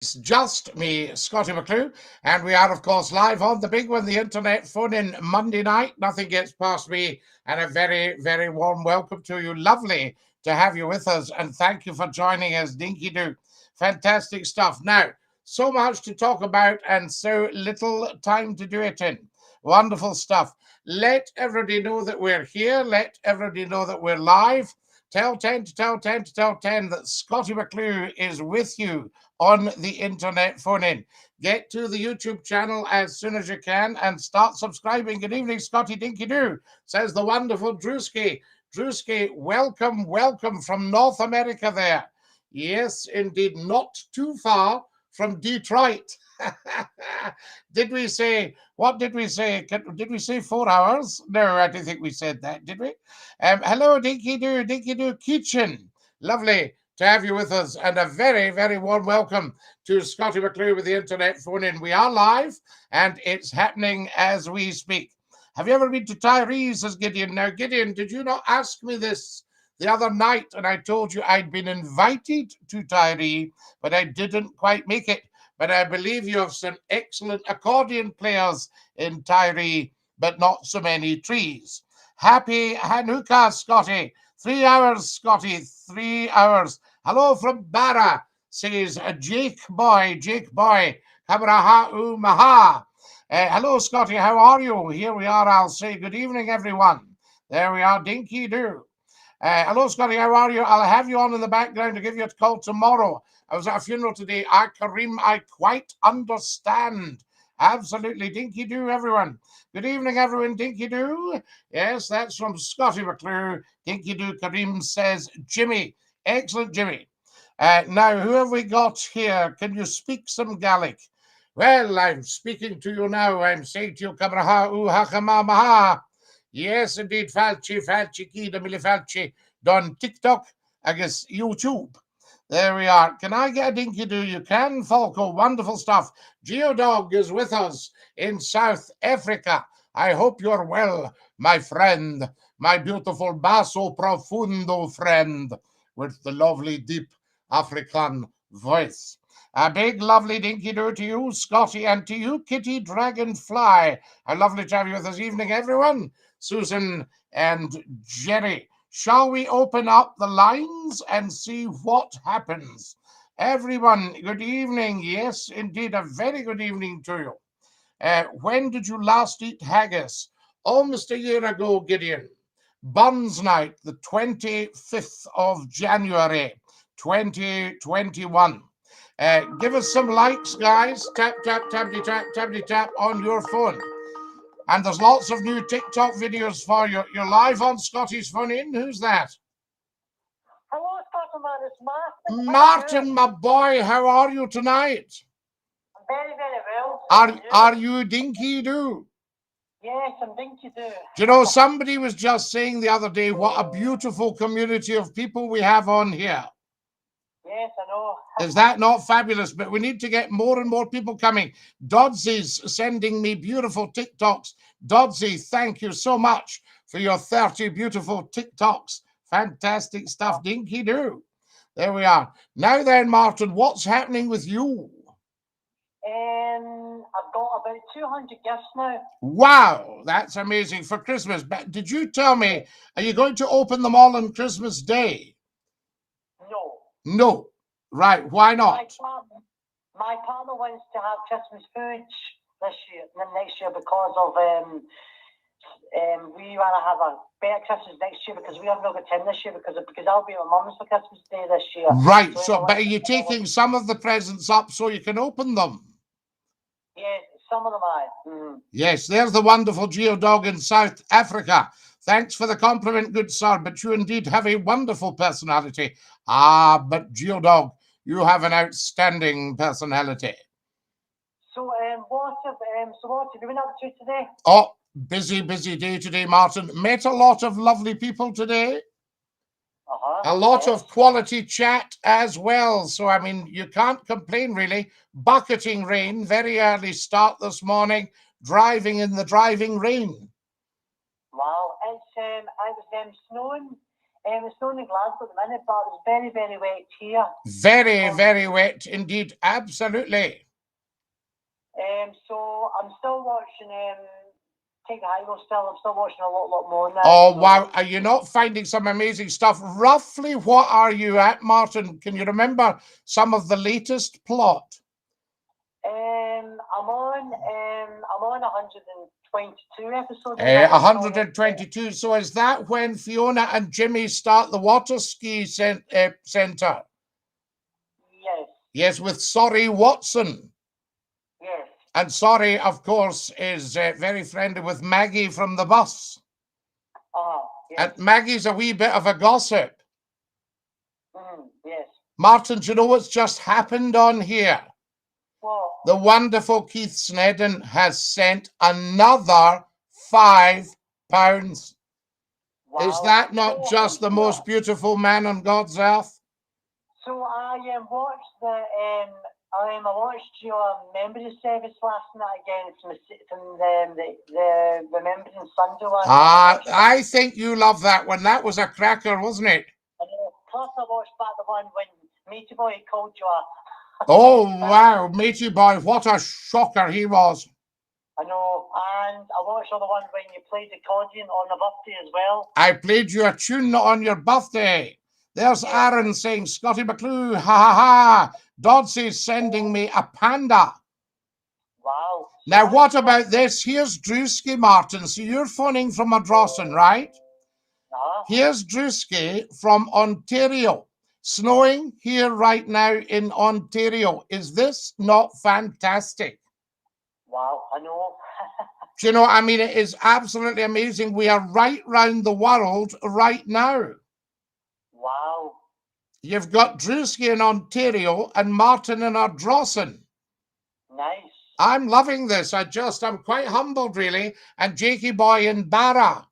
It's just me, Scottie McCLUE, and we are, of course, live on the big one, the internet phone in Monday night. Nothing gets past me, and a very, very warm welcome to you. Lovely to have you with us, and thank you for joining us, DINKY-DOO. Fantastic stuff. Now, so much to talk about, and so little time to do it in. Wonderful stuff. Let everybody know that we're here. Let everybody know that we're live. Tell 10 to tell 10 to tell 10 that Scottie McCLUE is with you on the internet phone in. Get to the YouTube channel as soon as you can and start subscribing. Good evening, Scottie DINKY-DOO, says the wonderful Drewski. Drewski, welcome, welcome from North America there. Yes, indeed, not too far from Detroit. Did we say, what did we say? Did we say 4 hours? No, I don't think we said that, did we? Hello, DINKY-DOO, DINKY-DOO Kitchen. Lovely to have you with us, and a very, very warm welcome to Scottie McCLUE with the internet phone in. We are live, and it's happening as we speak. Have you ever been to Tyree, says Gideon. Now, Gideon, did you not ask me this the other night, and I told you I'd been invited to Tyree, but I didn't quite make it. But I believe you have some excellent accordion players in Tyree, but not so many trees. Happy Hanukkah, Scottie. 3 hours, Scottie, 3 hours. Hello from Barra, says Jake Boy. Kabraha Maha. Hello, Scottie, how are you? Here we are, I'll say good evening, everyone. There we are, DINKY-DOO. Hello, Scottie, how are you? I'll have you on in the background to give you a call tomorrow. I was at a funeral today. Karim, I quite understand. Absolutely. DINKY-DOO, everyone. Good evening, everyone. DINKY-DOO. Yes, that's from Scottie McCLUE. DINKY-DOO. Karim says, Jimmy. Excellent, Jimmy. Now, who have we got here? Can you speak some Gaelic? Well, I'm speaking to you now. I'm saying to you, Kabraha Uhakama Maha. Yes, indeed. Falchi, Kida Milifalchi. Done TikTok, I guess YouTube. There we are. Can I get a DINKY-DOO? You can, Falco. Wonderful stuff. Geodog is with us in South Africa. I hope you're well, my friend, my beautiful basso profundo friend with the lovely deep African voice. A big lovely DINKY-DOO to you, Scottie, and to you, Kitty Dragonfly. A lovely to have you this evening, everyone. Susan and Jerry. Shall we open up the lines and see what happens? Everyone, good evening. Yes, indeed, a very good evening to you. When did you last eat haggis? Almost a year ago, Gideon. Buns night, the 25th of January, 2021. Give us some likes, guys. Tap, tap, tappity, tap, tappity, tap on your phone. And there's lots of new TikTok videos for you. You're live on Scottie's Phone In. Who's that? Hello, Scottie, man. It's Martin. Martin, my boy, how are you tonight? I'm very, very well. Are you DINKY-DOO? Yes, I'm DINKY-DOO. Do you know, somebody was just saying the other day what a beautiful community of people we have on here. Yes, I know. Is that not fabulous? But we need to get more and more people coming. Dodsy's sending me beautiful TikToks. Dodsy, thank you so much for your 30 beautiful TikToks. Fantastic stuff. DINKY-DOO. There we are. Now then, Martin, what's happening with you? I've got about 200 gifts now. Wow, that's amazing for Christmas. But did you tell me, are you going to open them all on Christmas Day? No. No. Right, why not? My partner wants to have Christmas food next year because of we want to have a better Christmas next year because we haven't got time this year because I'll be at my mum's for Christmas Day this year. Right, so but are you taking some of the presents up so you can open them? Yes, some of them are. Yes, there's the wonderful Geodog in South Africa. Thanks for the compliment, good sir, but you indeed have a wonderful personality. Ah, but Geodog, you have an outstanding personality. So, what have you been up to today? Oh, busy day today, Martin. Met a lot of lovely people today. A lot of quality chat as well. So, I mean, you can't complain, really. Bucketing rain, very early start this morning, driving in the driving rain. Wow, it's I was snowing It's only Glasgow at the minute, but it's very, very wet here. Very, very wet indeed. Absolutely. So I'm still watching Take the High Road still. I'm still watching a lot more now. Oh, so. wow. Are you not finding some amazing stuff? Roughly, what are you at, Martin? Can you remember some of the latest plot? I'm on 122 episodes. 122. So is that when Fiona and Jimmy start the water ski centre? Yes. Yes, with Sorry Watson. Yes. And Sorry, of course, is very friendly with Maggie from the bus. Yes. And Maggie's a wee bit of a gossip. Yes. Martin, do you know what's just happened on here? What? The wonderful Keith Snedden has sent another £5. Wow. Is that not just the most beautiful man on God's earth? So I watched I watched your memory service last night again from the Remembrance Sunday one. I think you love that one. That was a cracker, wasn't it? I know. Plus I watched back the one when Matey Boy called you a... Oh, wow. Matey Boy, what a shocker he was. I know. And I watched the one when you played the accordion on the birthday as well. I played you a tune on your birthday. There's Aaron saying, Scottie McCLUE, ha ha ha. Dodsy's sending me a panda. Wow. Now, what about this? Here's Drewski, Martin. So you're phoning from Ardrossan, right? Here's Drewski from Ontario. Snowing here right now in Ontario. Is this not fantastic? Wow, I know. Do you know, I mean, it is absolutely amazing. We are right round the world right now. Wow. You've got Drewski in Ontario and Martin in Ardrossan. Nice. I'm loving this. I'm quite humbled, really. And Jakey Boy in Barra.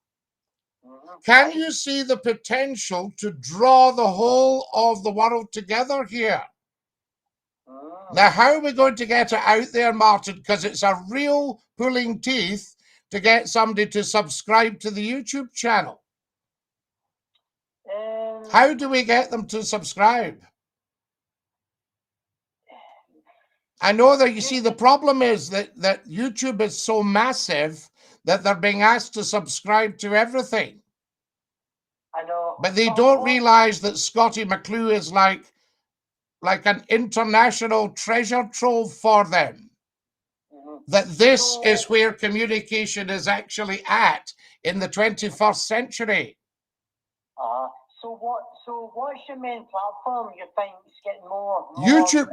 Can you see the potential to draw the whole of the world together here? Now, how are we going to get it out there, Martin? Because it's a real pulling teeth to get somebody to subscribe to the YouTube channel. How do we get them to subscribe? I know that, you see, the problem is that YouTube is so massive that they're being asked to subscribe to everything. I know. But they don't realize that Scottie McCLUE is like an international treasure trove for them. That this is where communication is actually at in the 21st century. So what's your main platform you think is getting more?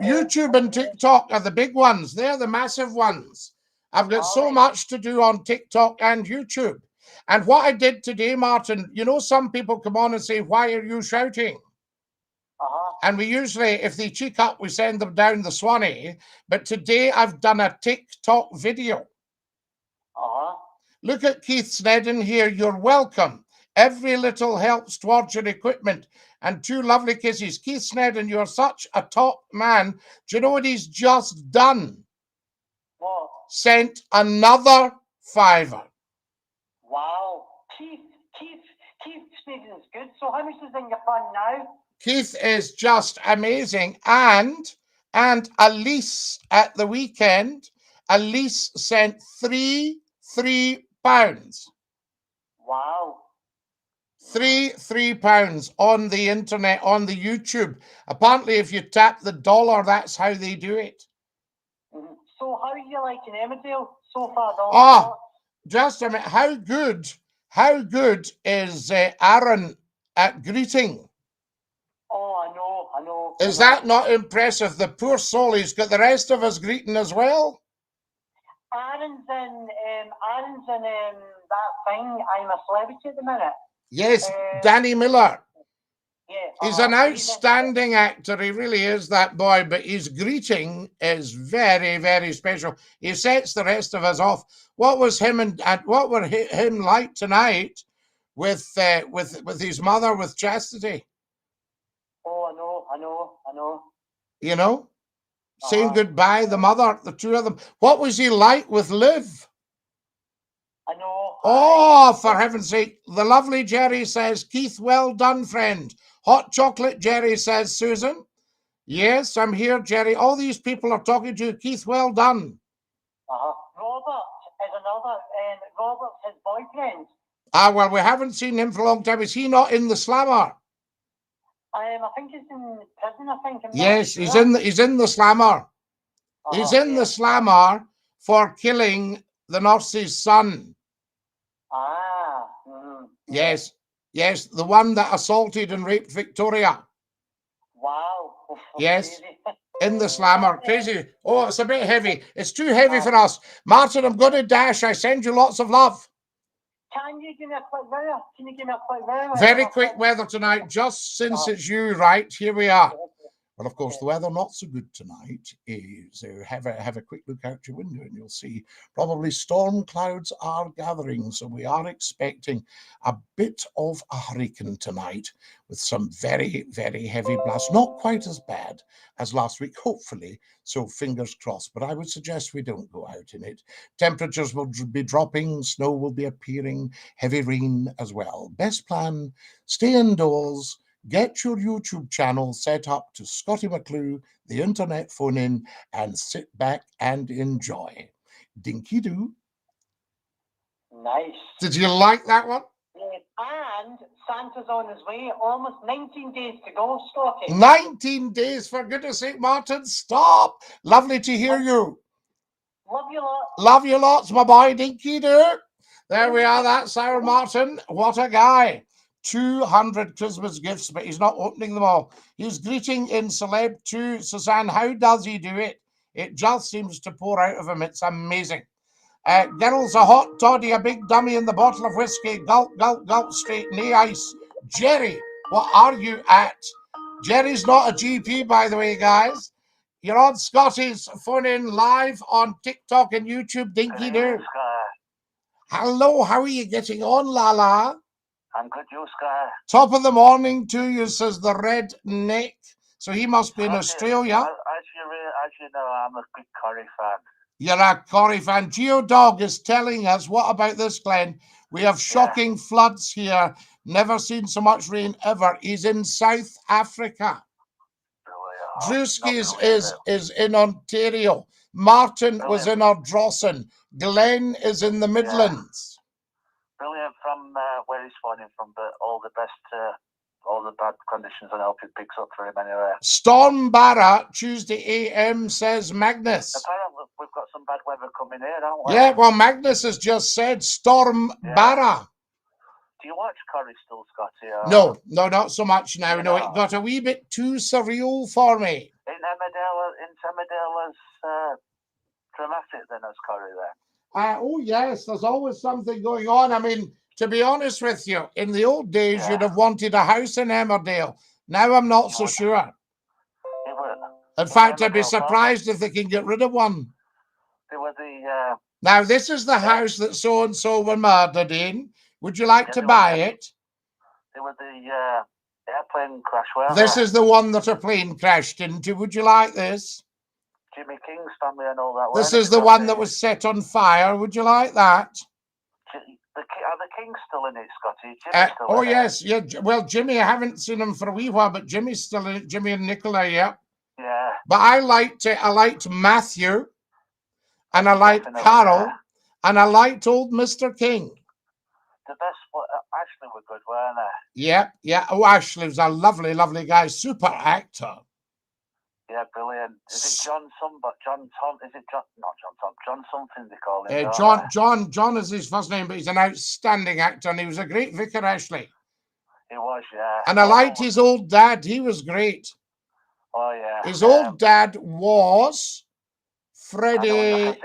YouTube and TikTok are the big ones. They're the massive ones. I've got so much to do on TikTok and YouTube. And what I did today, Martin, you know, some people come on and say, why are you shouting? And we usually, if they cheek up, we send them down the Swanee. But today I've done a TikTok video. Look at Keith Snedden here. You're welcome. Every little helps towards your equipment. And 2 lovely kisses. Keith Snedden, you're such a top man. Do you know what he's just done? What? Sent another £5. Wow. Keith Snedden's good. So how much is in your fund now? Keith is just amazing. And Elise at the weekend, Elise sent £3 Wow. £3 on the internet, on the YouTube. Apparently, if you tap the dollar, that's how they do it. So how are you liking Emmerdale so far? Just a minute. How good is Aaron at greeting? I know. Is that not impressive? The poor soul, he's got the rest of us greeting as well. Aaron's in that thing, I'm a Celebrity at the minute. Yes, Danny Miller. Yeah. He's an outstanding actor. He really is, that boy. But his greeting is very, very special. He sets the rest of us off. What was him what were him like tonight with his mother, with Chastity? Oh, I know. You know, saying goodbye, the mother, the 2 of them. What was he like with Liv? I know. Oh, for heaven's sake. The lovely Jerry says, Keith, well done, friend. Hot chocolate, Jerry says, Susan. Yes, I'm here, Jerry. All these people are talking to you. Keith, well done. Robert is another, Robert's his boyfriend. Ah, well, we haven't seen him for a long time. Is he not in the slammer? I think he's in prison, I think. Yes, he's in the slammer. He's in the slammer for killing the nurse's son. Yes, yes, the one that assaulted and raped Victoria. Wow. Yes, in the slammer. Crazy. Oh, it's a bit heavy. It's too heavy for us. Martin, I'm going to dash. I send you lots of love. Can you give me a quick weather? Can you give me a quick weather? Very quick weather tonight, just since it's you, right? Here we are. Well, of course, the weather not so good tonight is have a quick look out your window and you'll see probably storm clouds are gathering. So we are expecting a bit of a hurricane tonight with some very, very heavy blasts. Not quite as bad as last week, hopefully. So fingers crossed. But I would suggest we don't go out in it. Temperatures will be dropping. Snow will be appearing. Heavy rain as well. Best plan, stay indoors. Get your YouTube channel set up to Scottie McCLUE, the internet phone in, and sit back and enjoy. Dinky-Doo. Nice. Did you like that one? And Santa's on his way. Almost 19 days to go, Scottie. 19 days, for goodness sake, Martin. Stop. Lovely to hear you. Love you lots. Love you lots, my boy, Dinky-Doo. There we are. That's our Martin. What a guy. 200 Christmas gifts, but he's not opening them all. He's greeting in celeb too. Suzanne, how does he do it? It just seems to pour out of him. It's amazing. Girls, a hot toddy, a big dummy in the bottle of whiskey. Gulp, gulp, gulp, straight, knee ice. Jerry, what are you at? Jerry's not a GP, by the way, guys. You're on Scottie's phone in live on TikTok and YouTube. Dinky-Doo. Hello, how are you getting on, Lala? I'm good, you, Scott. Top of the morning to you, says the red neck. So he must be in Australia. As you know, I'm a big Corrie fan. You're a Corrie fan. Geodog is telling us, what about this, Glenn? We have shocking floods here. Never seen so much rain ever. He's in South Africa. Drewski's is in Ontario. Martin was in Ardrossan. Glenn is in the Midlands. Brilliant from where he's phoning from, but all the best, all the bad conditions, and I hope it picks up for him anyway. Storm Barra, Tuesday AM, says Magnus. Apparently, we've got some bad weather coming here, haven't we? Yeah, well, Magnus has just said Storm Barra. Do you watch Corrie still, Scottie? Or... No, not so much now. No, it got a wee bit too surreal for me. In Emmerdale as dramatic then as Corrie then. Oh, yes, there's always something going on. I mean, to be honest with you, in the old days, you'd have wanted a house in Emmerdale. Now I'm not so sure. In fact, I'd be surprised if they can get rid of one. They were the... Now, this is the house that so-and-so were murdered in. Would you like to buy it? They were the airplane crash, weren't This they? is the one that a plane crashed into. Would you like this? Jimmy King's family and all that. This is the one that was set on fire. Would you like that? Are the Kings still in it, Scottie? Jimmy's still oh, in yes. Yeah. Well, Jimmy, I haven't seen him for a wee while, but Jimmy's still in it. Jimmy and Nicola, yeah. Yeah. But I liked Matthew, and I liked Carol, and I liked old Mr. King. The best, Ashley were good, weren't they? Yeah. Oh, Ashley was a lovely, lovely guy. Super actor. Yeah, brilliant. Is it John Tom? Is it John? Not John Tom. John something they call him. John is his first name, but he's an outstanding actor, and he was a great vicar, Ashley. He was, yeah. And I liked his old dad. He was great. Oh, yeah. His old dad was Freddie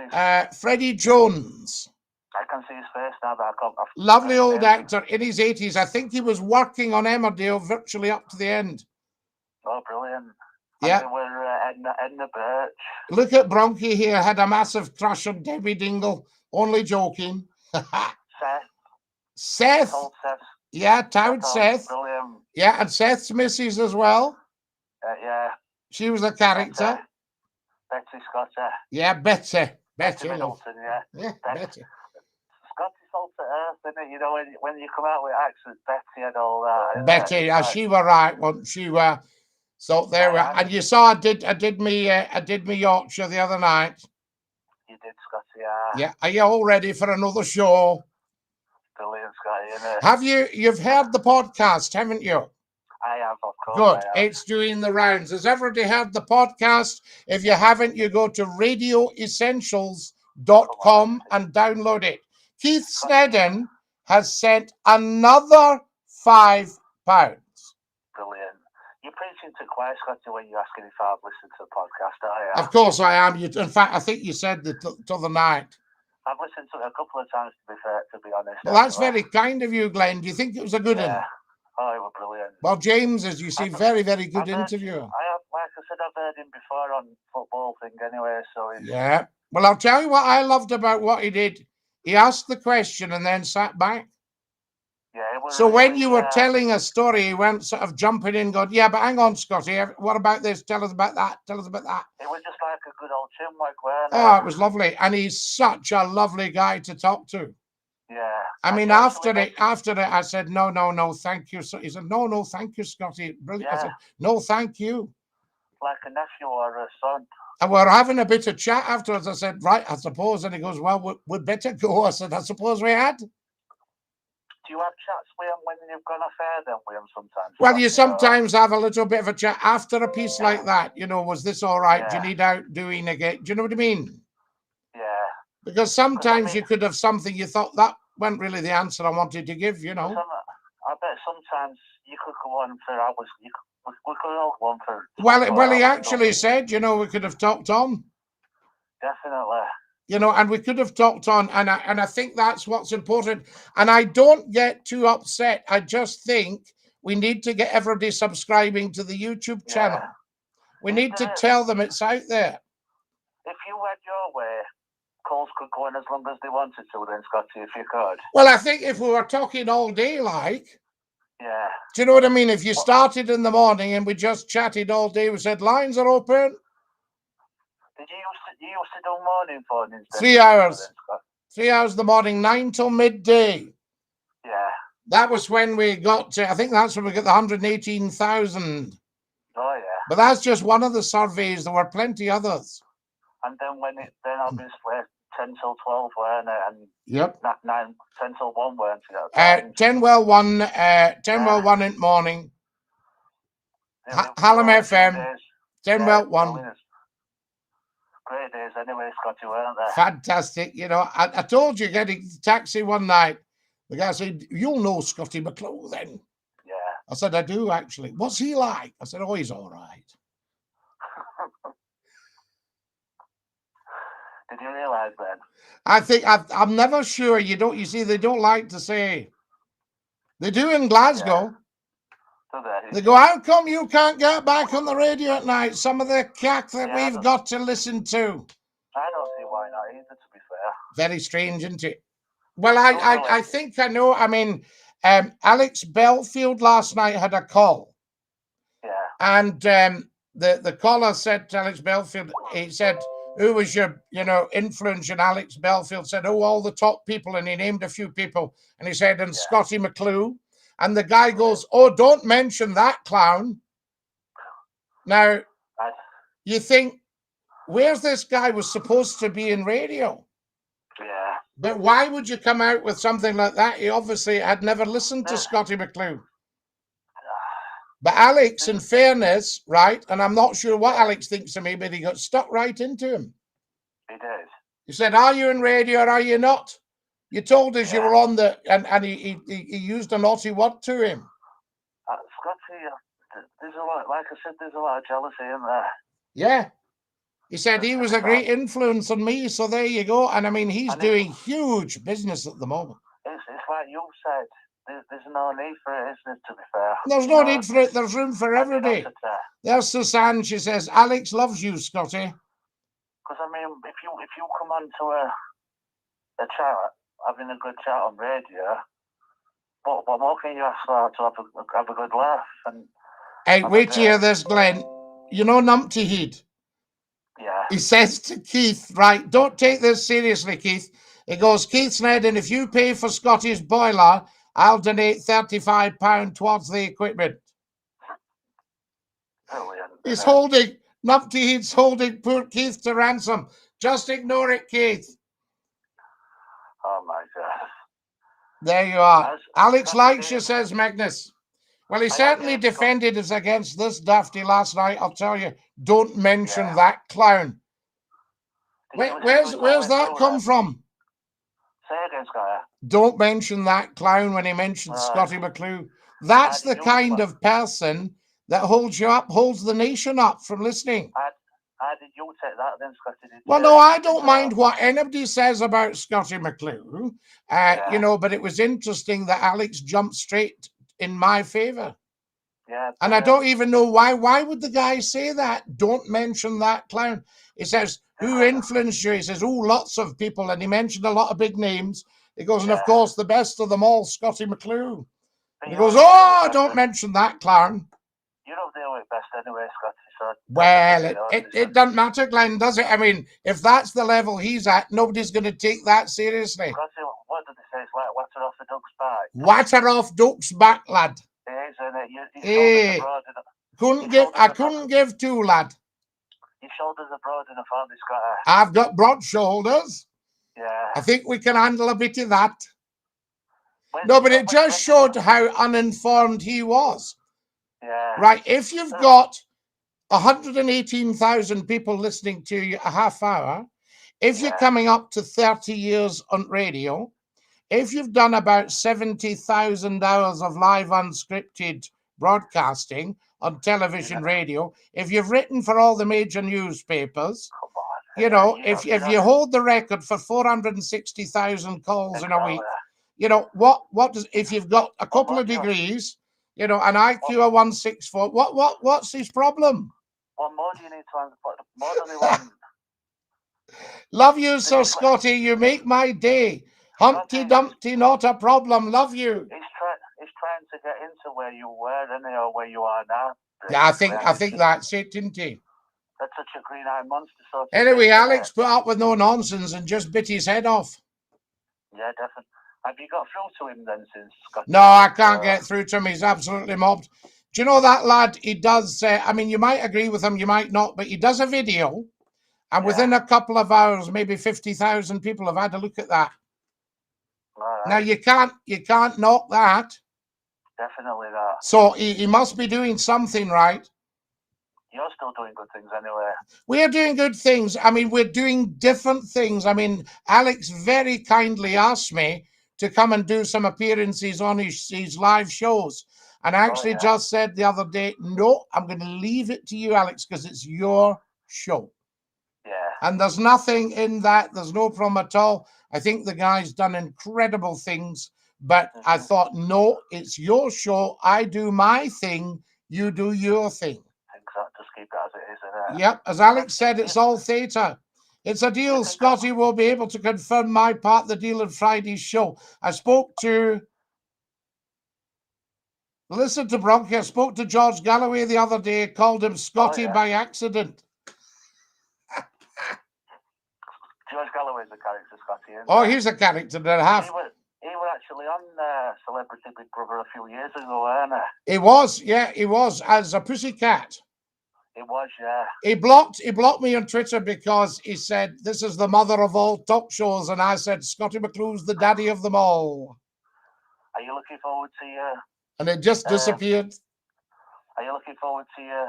Jones. I can see his face now, but I can't. Lovely old actor in his 80s. I think he was working on Emmerdale virtually up to the end. Oh, brilliant. Yeah. And they were Edna Birch. Look at Bronchi here, had a massive crush on Debbie Dingle. Only joking. Seth. Yeah, Town Seth. Brilliant. Yeah, and Seth's missus as well. Yeah. She was a character. Betty Scottie. Yeah, Betty. Middleton, yeah. Yeah, Betty. Scottie Salt at Earth. isn't it? You know, when you come out with accents, Betty and all that. isn't it? Betty, It's like, she were right, wasn't she? Were so there. Yeah, And you saw I did me Yorkshire the other night. you did, Scotty. Yeah, are you all ready for another show? Brilliant, Scotty, isn't it? Have you've heard the podcast, haven't you? I have, of course. Good. I have. It's doing the rounds. Has everybody heard the podcast? If you haven't, you go to radioessentials.com and download it. Keith Snedden has sent another £5. Brilliant. You're preaching to choir, Scotty, when you're asking if I've listened to the podcast, are you? Of course I am. In fact, I think you said the other night. I've listened to it a couple of times, to be fair, to be honest. Well, that's very kind of you, Glenn. Do you think it was a good one? Oh, it was brilliant. Well, James, as you see, very, very good interviewer. Like I said, I've heard him before on football thing anyway, so he's... Yeah. Well, I'll tell you what I loved about what he did. He asked the question and then sat back. Yeah, it was, So when you were telling a story, he went sort of jumping in, going, yeah, but hang on, Scotty, what about this? Tell us about that. Tell us about that. It was just like a good old chinwag, weren't it? Oh, it was lovely. And he's such a lovely guy to talk to. Yeah. I mean, after it, I said, no, thank you. So he said, no, thank you, Scotty. Brilliant. Yeah. I said, no, thank you. Like a nephew or a son. And we're having a bit of chat afterwards. I said, right, I suppose. And he goes, well, we'd better go. I said, I suppose we had. Do you have chats with him when you've gone off air then with him sometimes? Well, you sometimes have a little bit of a chat after a piece like that. You know, was this all right? Do you need out doing again? Do you know what I mean? Yeah. Because sometimes you could have something you thought that weren't really the answer I wanted to give, you know. I bet sometimes you could go on for hours. We could all go on for... Well, he actually said, you know, we could have talked on. Definitely. You know, and we could have talked on, and I think that's what's important. And I don't get too upset. I just think we need to get everybody subscribing to the YouTube channel. We need to tell them it's out there. If you went your way, calls could go on as long as they wanted to then, Scotty, if you could. Well, I think if we were talking all day, like... Yeah. Do you know what I mean? If you started in the morning and we just chatted all day, we said, lines are open. Did you used to do morning phonings? 3 hours. 3 hours in the morning, 9 till midday. Yeah. That was when we got to, I think that's when we got the 118,000. Oh, yeah. But that's just one of the surveys. There were plenty others. And then then obviously 10 till 12 weren't it? And yep. 10 till 1 weren't it? 10 well 1 in the morning. Hallam FM. 10 well 1. Great days anyway, Scotty, weren't they? Fantastic. You know, I told you getting the taxi one night, the guy said, you'll know Scottie McCLUE then. Yeah. I said, I do actually. What's he like? I said, oh, he's all right. Did you realise then? I think I'm never sure. You see, they don't like to say. They do in Glasgow. Yeah. They go, how come you can't get back on the radio at night? Some of the cack that we've got to listen to. I don't see why not either, to be fair. Very strange, isn't it? Well, I think I know. I mean, Alex Belfield last night had a call. Yeah. And the caller said to Alex Belfield, he said, who was your, influence? And Alex Belfield said, oh, all the top people. And he named a few people. And he said, and Scottie McClue. And the guy goes, oh, don't mention that clown. Now, you think, where's this guy was supposed to be in radio? Yeah. But why would you come out with something like that? He obviously had never listened to Scottie McClue. But Alex, in fairness, right, and I'm not sure what Alex thinks of me, but he got stuck right into him. He did. He said, are you in radio or are you not? You told us you were on the, and he used a naughty word to him. Scottie, there's a lot, like I said, there's a lot of jealousy in there. Yeah. He said he was a great influence on me, so there you go. And I mean, he's doing huge business at the moment. It's like you said, there's no need for it, isn't it, to be fair? There's no need for it. There's room for everybody. There's Susanne. She says, Alex loves you, Scottie. Because, I mean, if you come on to a chat, having a good chat on radio, what more can you ask for to have a good laugh? And hey, wait to hear this, Glenn. You know Numpty Head? Yeah. He says to Keith, right, don't take this seriously, Keith. He goes, Keith Sned, and if you pay for Scottie's boiler, I'll donate £35 towards the equipment. Brilliant. He's holding, Numpty Heat's holding poor Keith to ransom. Just ignore it, Keith. Oh my God. There you are. Alex likes you, Dave. says Magnus. Well, he I certainly like Dave defended us against this dafty last night. I'll tell you, don't mention Yeah. that clown. Did you listen to Where's it all the way that through come then? from? Say again, Scottie. Don't mention that clown when he mentioned Right. Scottie McCLUE. That's How the did you kind feel? of person that holds you up, holds the nation up from listening. How did you take that then, Scottie? Did Well, you- no, I don't did you- mind what anybody says about Scottie McCLUE, Yeah. you know, but it was interesting that Alex jumped straight in my favor. Yeah. And I brilliant. don't even know why. Why would the guy say that? Don't mention that clown. He says, who influenced you? He says, oh, lots of people. And he mentioned a lot of big names. He goes, and of Yeah. course, the best of them all, Scottie McCLUE. And he You're goes, up there oh, with don't best, mention that clown. You're up there with best anyway, Scottie. So Well, it doesn't matter, Glenn, does it? I mean, if that's the level he's at, nobody's going to take that seriously. Scottie, what did they say? It's like water off the duck's back. Water off duck's back, lad. It is, isn't it? Your Eh, shoulders are broad. I couldn't give two, lad. Your shoulders are broad enough, aren't they, Scottie? I've got broad shoulders. Yeah. I think we can handle a bit of that. No, but it just showed how uninformed he was. Yeah. Right, if you've got 118,000 people listening to you a half hour, if you're Yeah. coming up to 30 years on radio, if you've done about 70,000 hours of live unscripted broadcasting on television, radio, if you've written for all the major newspapers, Come on. you know, You if you hold the record for 460,000 calls in a week, you know, what does, if you've got a couple of degrees, you know, an IQ of 164, what's his problem? What more do you need to answer? More than they want. Love you, Sir Scottie. You make my day. Humpty Dumpty, not a problem. Love you. He's trying to get into where you were, isn't he, or where you are now. Yeah, I think that's it, isn't he? That's such a green-eyed monster. Sort of Anyway, thing, Alex put up with no nonsense and just bit his head off. Yeah, definitely. Have you got through to him then since Scottie? No, I can't get through to him. He's absolutely mobbed. Do you know that lad? He does, I mean, you might agree with him, you might not, but he does a video, and within a couple of hours, maybe 50,000 people have had a look at that. Right. Now, you can't knock that. Definitely that. So he must be doing something right. You're still doing good things anyway. We are doing good things. I mean, we're doing different things. I mean, Alex very kindly asked me to come and do some appearances on his live shows. And I actually just said the other day, no, I'm going to leave it to you, Alex, because it's your show. Yeah. And there's nothing in that. There's no problem at all. I think the guy's done incredible things. But I thought, no, it's your show. I do my thing. You do your thing. Exactly. Just keep it as it is, isn't it? Yep. As Alex said, it's all theatre. It's a deal. Scottie will be able to confirm my part of the deal on Friday's show. I spoke to... Listen to Bronchi. I spoke to George Galloway the other day. Called him Scottie by accident. George Galloway's a character, Scottie. Oh, he's a character and a half. He was actually on Celebrity Big Brother a few years ago, wasn't he? He was, yeah, he was, as a pussycat. He was, yeah. He blocked me on Twitter because he said, this is the mother of all talk shows. And I said, Scottie McClue's the daddy of them all. Are you looking forward to your... And it just disappeared. Are you looking forward to your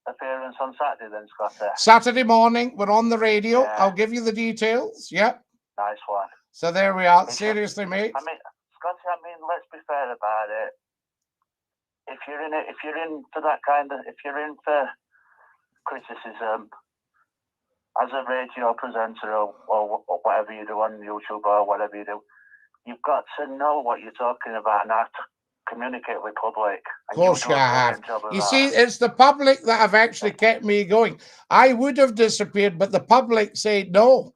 appearance on Saturday then, Scottie? Saturday morning, we're on the radio. Yeah. I'll give you the details. Yep. Nice one. So there we are. Seriously, mate. I mean, Scottie, let's be fair about it. If you're in for that kind of, if you're in for criticism as a radio presenter or whatever you do on YouTube or whatever you do, you've got to know what you're talking about and have to communicate with public. Of course you have. You see, it's the public that have actually kept me going. I would have disappeared, but the public said no.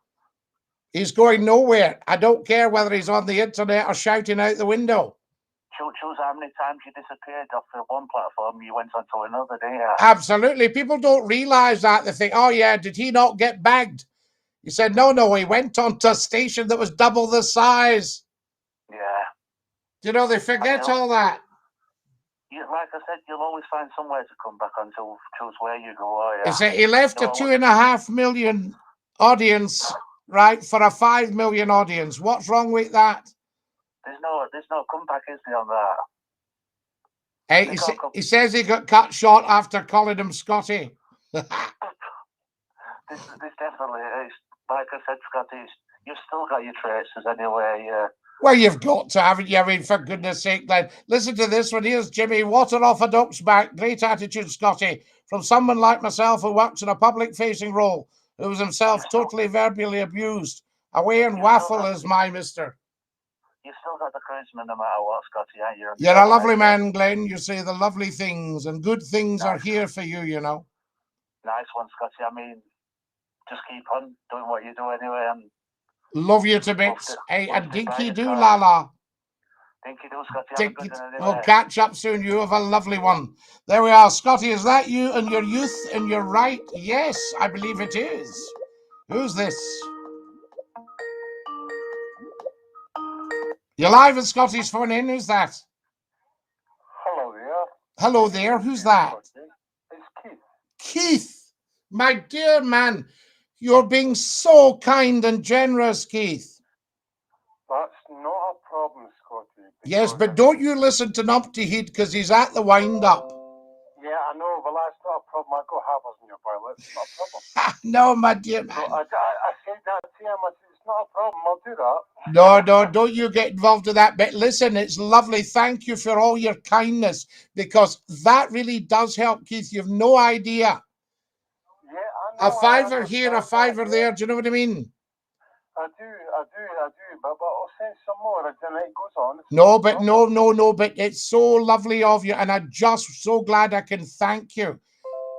He's going nowhere. I don't care whether he's on the internet or shouting out the window. Choose how many times you disappeared off the one platform, you went on to another, didn't you? Absolutely. People don't realise that. They think, oh yeah, did he not get bagged? He said, no, he went on to a station that was double the size. Yeah. You know, they forget all that. Like I said, you'll always find somewhere to come back on to choose where you go. Oh, yeah. He said he left a 2.5 million audience, right, for a 5 million audience. What's wrong with that? There's no comeback, is there, on that? Hey, he says he got cut short after calling him Scottie. This definitely is. Like I said, Scottie, you've still got your traces anyway. Yeah. Well, you've got to, haven't you? I mean, for goodness sake, Glenn. Listen to this one. Here's Jimmy. Water off a duck's back. Great attitude, Scottie. From someone like myself who works in a public-facing role, who was himself totally verbally abused. Away and waffle is my mister. You've still got the charisma no matter what, Scottie, aren't you? You're a lovely man, Glenn. You say the lovely things, and good things are here for you, you know. Nice one, Scottie. I mean, just keep on doing what you do anyway, and love you to bits. Hey, and DINKY-DOO, Lala. DINKY-DOO, Scottie. Have a good one anyway. We'll catch up soon. You have a lovely one. There we are. Scottie, is that you and your youth and your right? Yes, I believe it is. Who's this? You're live at Scottie's phone in. Who's that? Hello there. Hello there. Who's that? It's Keith. Keith, my dear man, you're being so kind and generous, Keith. That's not a problem, Scottie. Yes, but don't you listen to Numpty Heat because he's at the wind-up. Yeah, I know, but that's not a problem. I got havers in your toilet. It's not a problem. No, my dear man. So I said that to him. I said, it's not a problem. I'll do that. No, don't you get involved in that. But listen, it's lovely. Thank you for all your kindness, because that really does help, Keith. You've no idea. Yeah, I know. A fiver here, a fiver there. Do you know what I mean? I do. But I'll send some more as the night goes on. But it's so lovely of you, and I'm just so glad I can thank you.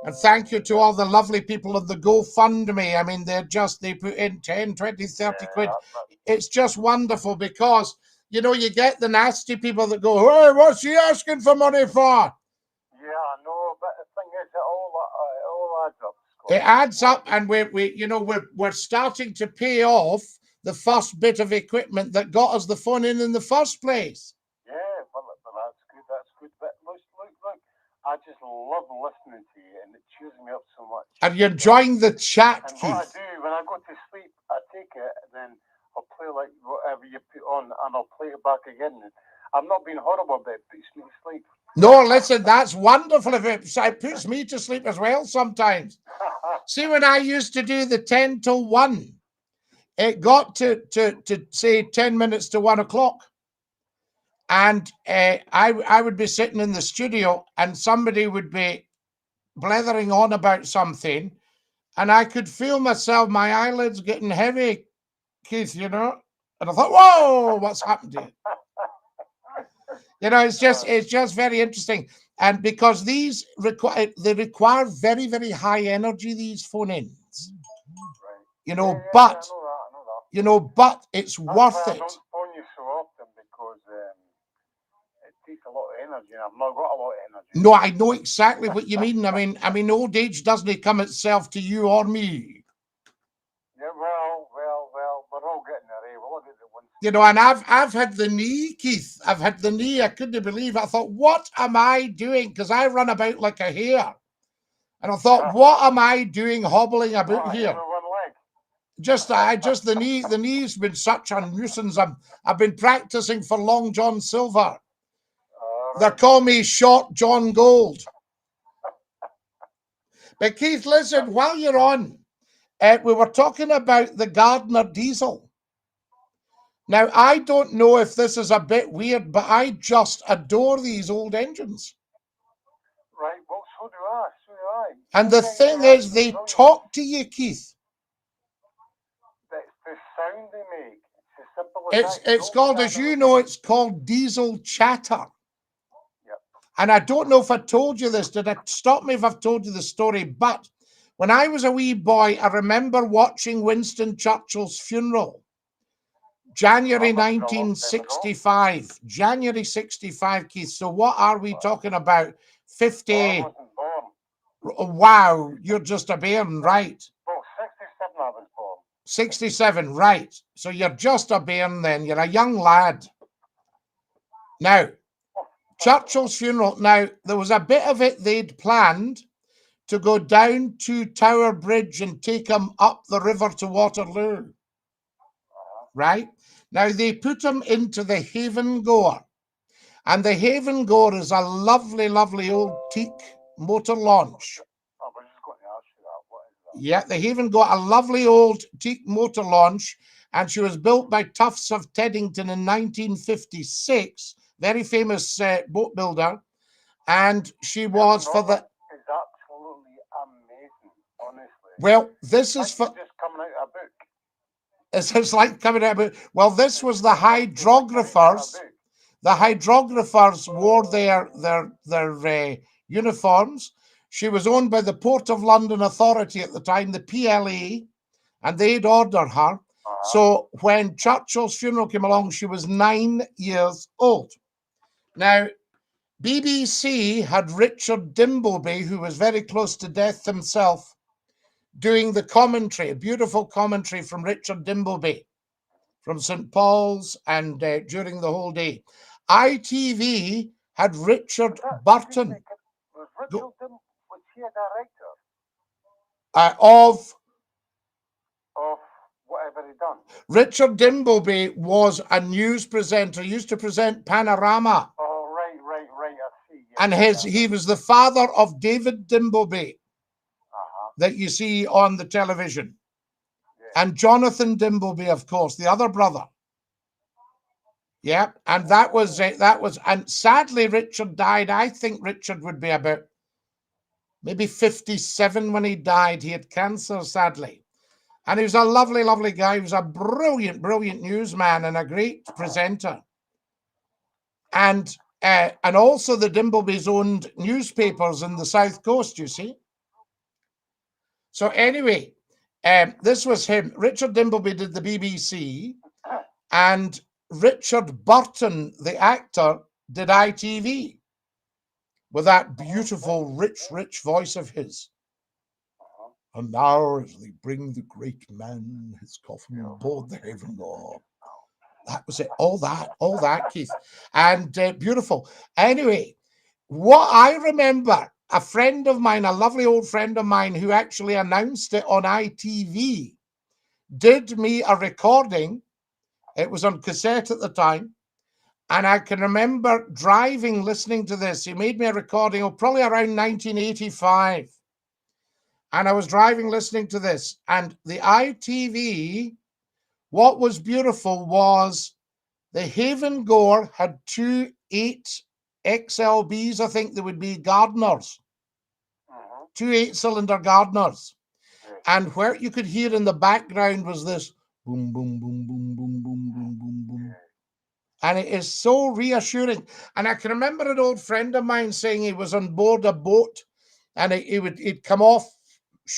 And thank you to all the lovely people of the GoFundMe. I mean, they put in 10, 20, 30 quid. It's just wonderful because, you know, you get the nasty people that go, hey, what's he asking for money for? Yeah, I know, but the thing is, it all adds up. It adds up, and we're starting to pay off the first bit of equipment that got us the phone in the first place. Yeah, well, that's good. But look, I just love listening to you, and it cheers me up so much. And you're enjoying the chat, and Keith. What I do, when I go to sleep, I take it, and then I'll play like whatever you put on, and I'll play it back again. I'm not being horrible, but it puts me to sleep. No, listen, that's wonderful. If it puts me to sleep as well sometimes. See, when I used to do the 10 till 1, it got to say 10 minutes to 1 o'clock. And I would be sitting in the studio and somebody would be blethering on about something. And I could feel myself, my eyelids getting heavy, Keith, you know. And I thought, whoa, what's happened to you? You know, it's just very interesting. And because these require very, very high energy, these phone-ins. Right. You know, I know that. you know, but it's worth it. I don't phone you so often because it takes a lot of energy, and I've not got a lot of energy. No, I know exactly what you mean. I mean, old age doesn't come itself to you or me. Yeah, well, we're all getting there, eh? We'll look at it once. You know, and I've had the knee, Keith. I've had the knee. I couldn't believe it. I thought, what am I doing? Because I run about like a hare. And I thought, what am I doing hobbling about here? One leg. Just the knee. The knee's been such a nuisance. I've been practicing for Long John Silver. They call me Short John Gold. But Keith, listen, while you're on, we were talking about the Gardner diesel. Now, I don't know if this is a bit weird, but I just adore these old engines. Right, well, so do I. And the thing is, they talk to you, Keith. That's the sound they make. It's as simple as It's called, as you know, it's called diesel chatter. Yep. And I don't know if I told you this. Did I stop me if I've told you the story? But when I was a wee boy, I remember watching Winston Churchill's funeral. January 1965. January 65, Keith. So what are we talking about? 50. I wasn't born. Wow, you're just a bairn, right? Well, 67 I was born. 67, right. So you're just a bairn then. You're a young lad. Now, Churchill's funeral. Now, there was a bit of it they'd planned to go down to Tower Bridge and take him up the river to Waterloo. Right? Now, they put him into the Haven Goer. And the Haven Goer is a lovely, lovely old teak motor launch. I was just going to ask you that. What is that? Yeah, the Haven Goer, a lovely old teak motor launch, and she was built by Tufts of Teddington in 1956. Very famous boat builder. And she was for the... It's absolutely amazing, honestly. Well, this is for... just coming out of a book. It's like coming out of a book. Well, this was the hydrographers. The hydrographers wore their uniforms. She was owned by the Port of London Authority at the time, the PLA, and they'd order her. So when Churchill's funeral came along, she was 9 years old. Now, BBC had Richard Dimbleby, who was very close to death himself, doing the commentary, a beautiful commentary from Richard Dimbleby from St. Paul's, and during the whole day. ITV had Richard Burton. Was he a director? Of whatever he done? Richard Dimbleby was a news presenter, used to present Panorama. Oh, right, I see. Yeah, And he was the father of David Dimbleby that you see on the television. Yeah. And Jonathan Dimbleby, of course, the other brother. Yeah, and that was, and sadly, Richard died. I think Richard would be about maybe 57 when he died. He had cancer, sadly. And he was a lovely, lovely guy. He was a brilliant, brilliant newsman and a great presenter. And also the Dimblebys owned newspapers in the South Coast, you see. So anyway, this was him. Richard Dimbleby did the BBC, and Richard Burton, the actor, did ITV with that beautiful, rich voice of his. And now, as they bring the great man, his coffin aboard the Haven Goer. That was it. All that, Keith. And beautiful. Anyway, what I remember, a friend of mine, a lovely old friend of mine who actually announced it on ITV, did me a recording. It was on cassette at the time. And I can remember driving, listening to this. He made me a recording probably around 1985. And I was driving, listening to this. And the ITV, what was beautiful was the Haven Goer had 2 8 XLBs, I think they would be Gardners. 2 8-cylinder Gardners. And where you could hear in the background was this boom, boom, boom, boom, boom, boom, boom, boom, boom. And it is so reassuring. And I can remember an old friend of mine saying he was on board a boat and he'd come off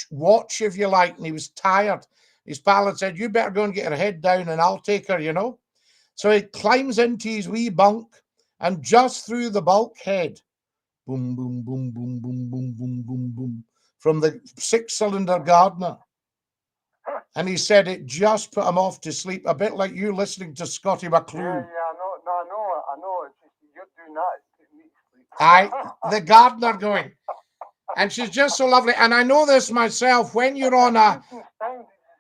watch, if you like, and he was tired. His pal had said, "You better go and get her head down and I'll take her, you know." So he climbs into his wee bunk, and just through the bulkhead, boom, boom, boom, boom, boom, boom, boom, boom, boom, from the 6-cylinder Gardner. And he said it just put him off to sleep, a bit like you listening to Scottie McCLUE. Yeah, I know. It's just you're doing that. It's putting me to sleep. The Gardner going. And she's just so lovely. And I know this myself, when you're on a... Sound is as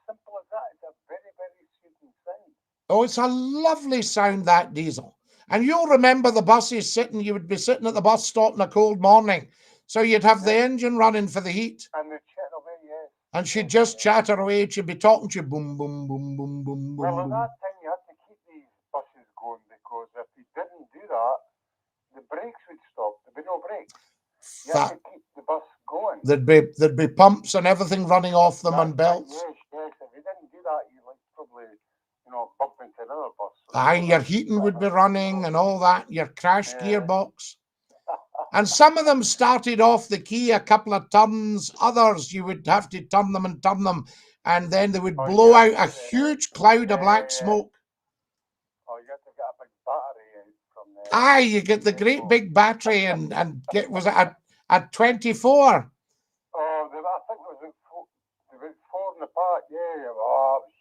simple as that. It's a very, very soothing sound. Oh, it's a lovely sound, that Diesel. And you'll remember the buses you would be sitting at the bus stop in a cold morning. So you'd have the engine running for the heat. And they'd chat away, yes. And she'd just chatter away. She'd be talking to you, boom, boom, boom, boom, boom, well, boom. Well, at that time you had to keep these buses going, because if you didn't do that, the brakes would stop. There'd be no brakes. You have to keep the bus going. There'd be pumps and everything running off them and belts. Yes. If you didn't do that, you like probably, bump into another bus. And your heating would be running and all that. Your crash gearbox. And some of them started off the key a couple of turns. Others you would have to turn them, and then they would blow out a huge cloud of black smoke. Oh, you had to get a big battery from there. Aye, you get the great big battery and get, was it a 24? Oh, I think it was about 4 in the park, yeah. Oh, it was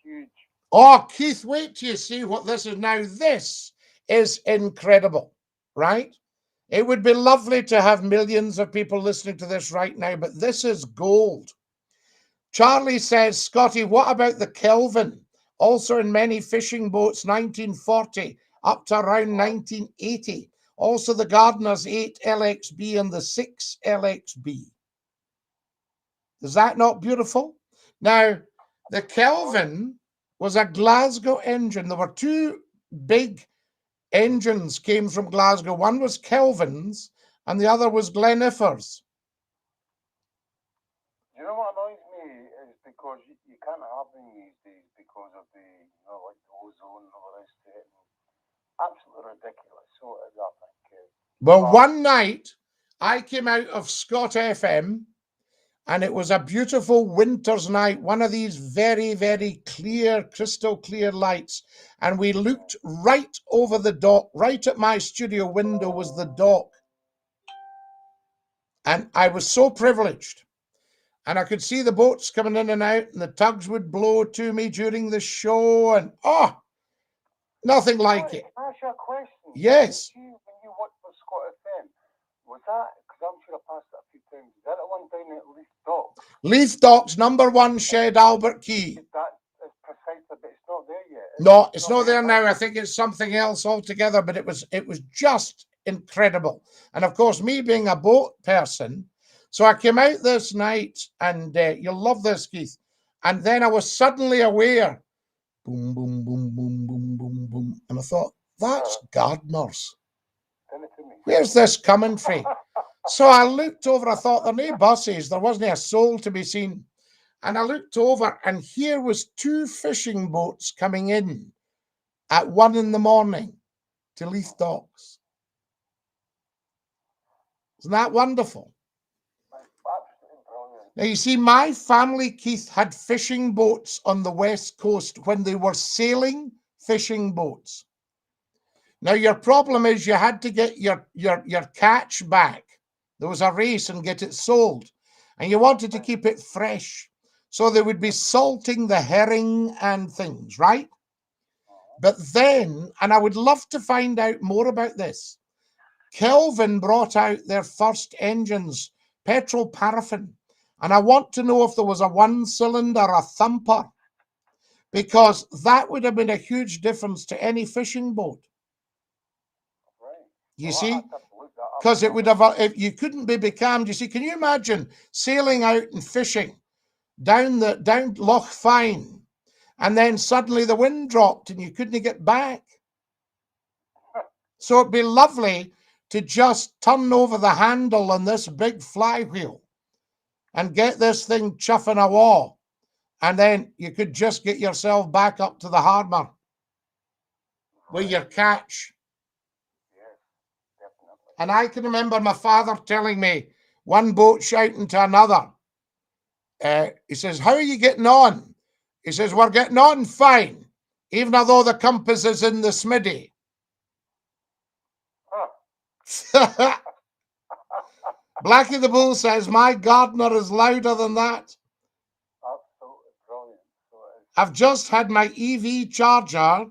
Oh, Keith, wait till you see what this is now. This is incredible, right? It would be lovely to have millions of people listening to this right now, but this is gold. Charlie says, Scottie, what about the Kelvin? Also in many fishing boats, 1940 up to around 1980. Also the Gardiner's 8 LXB and the 6 LXB. Is that not beautiful? Now, the Kelvin was a Glasgow engine. There were two big engines came from Glasgow. One was Kelvin's and the other was Gleniffer's. You know what annoys me is because you can't have them these days because of the, like the ozone and all the rest of it. Absolutely ridiculous. So it is, I think. Well, one night I came out of Scott FM and it was a beautiful winter's night, one of these very, very clear, crystal clear lights. And we looked right over the dock, right at my studio window was the dock. And I was so privileged. And I could see the boats coming in and out and the tugs would blow to me during the show. And nothing like it. Can I ask you a question? Yes. When you worked for Scott FM, was that, because I'm sure I passed it a few times, is that the one down at Leith Docks? Leith Docks, #1 shed, Albert Quay. That is precisely, but it's not there yet. No, it's not there now. I think it's something else altogether, but it was just incredible. And of course, me being a boat person, so I came out this night, and you'll love this, Keith. And then I was suddenly aware, boom, boom, boom, boom, boom, boom, boom. And I thought, that's Gardiner's. Where's this coming from? So I looked over, I thought, there were no buses, there wasn't a soul to be seen. And I looked over, and here was two fishing boats coming in at 1 a.m. to Leith Docks. Isn't that wonderful? Now, you see, my family, Keith, had fishing boats on the West Coast when they were sailing fishing boats. Now, your problem is you had to get your catch back. There was a race and get it sold. And you wanted to keep it fresh. So they would be salting the herring and things, right? But then, and I would love to find out more about this, Kelvin brought out their first engines, petrol paraffin. And I want to know if there was a 1-cylinder, a thumper, because that would have been a huge difference to any fishing boat. You see? Because it would have, if you couldn't be becalmed, you see, can you imagine sailing out and fishing down Loch Fyne, and then suddenly the wind dropped and you couldn't get back? So it'd be lovely to just turn over the handle on this big flywheel and get this thing chuffing a wall, and then you could just get yourself back up to the harbour with your catch. And I can remember my father telling me, one boat shouting to another. He says, how are you getting on? He says, we're getting on fine, even though the compass is in the smiddy. Blackie the Bull says, my Gardiner is louder than that. Absolutely brilliant. I've just had my EV charger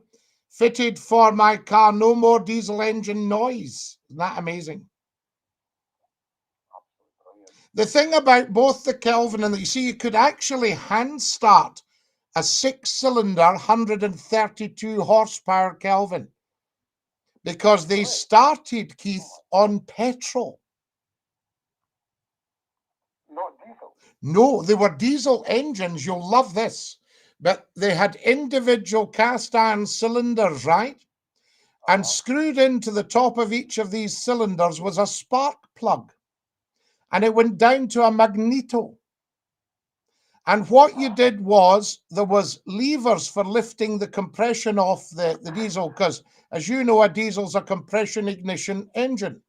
fitted for my car. No more diesel engine noise. Isn't that amazing? The thing about both the Kelvin and you see, you could actually hand start a 6-cylinder, 132 horsepower Kelvin because they started, Keith, on petrol. Not diesel? No, they were diesel engines. You'll love this. But they had individual cast iron cylinders, right? And screwed into the top of each of these cylinders was a spark plug. And it went down to a magneto. And what you did was, there was levers for lifting the compression off the diesel, because, as you know, a diesel's a compression ignition engine,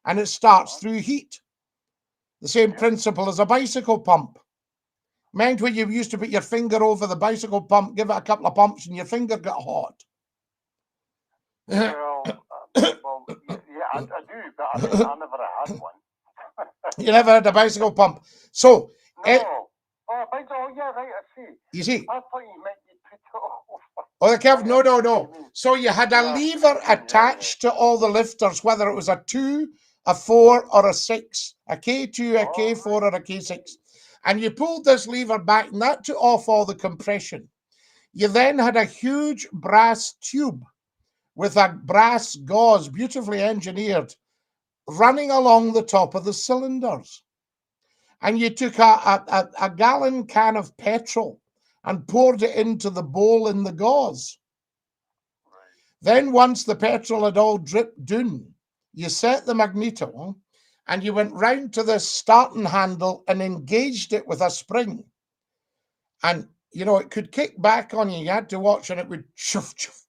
and it starts through heat. The same principle as a bicycle pump. Mind when you used to put your finger over the bicycle pump, give it a couple of pumps, and your finger got hot. Well, yeah, I do, but I never had one. You never had a bicycle pump. So, no. Oh, yeah, right, I see. You see? I thought you meant you put it over. Oh, the curve? No, no, no. You mean- So you had a Yeah, lever yeah, attached to all the lifters, whether it was a 2, a 4, or a 6, a K2, a K4, or a K6. And you pulled this lever back, and that took off all the compression. You then had a huge brass tube with a brass gauze, beautifully engineered, running along the top of the cylinders. And you took a gallon can of petrol and poured it into the bowl in the gauze. Then once the petrol had all dripped down, you set the magneto and you went round to the starting handle and engaged it with a spring. And, you know, it could kick back on you. You had to watch and it would chuff, chuff,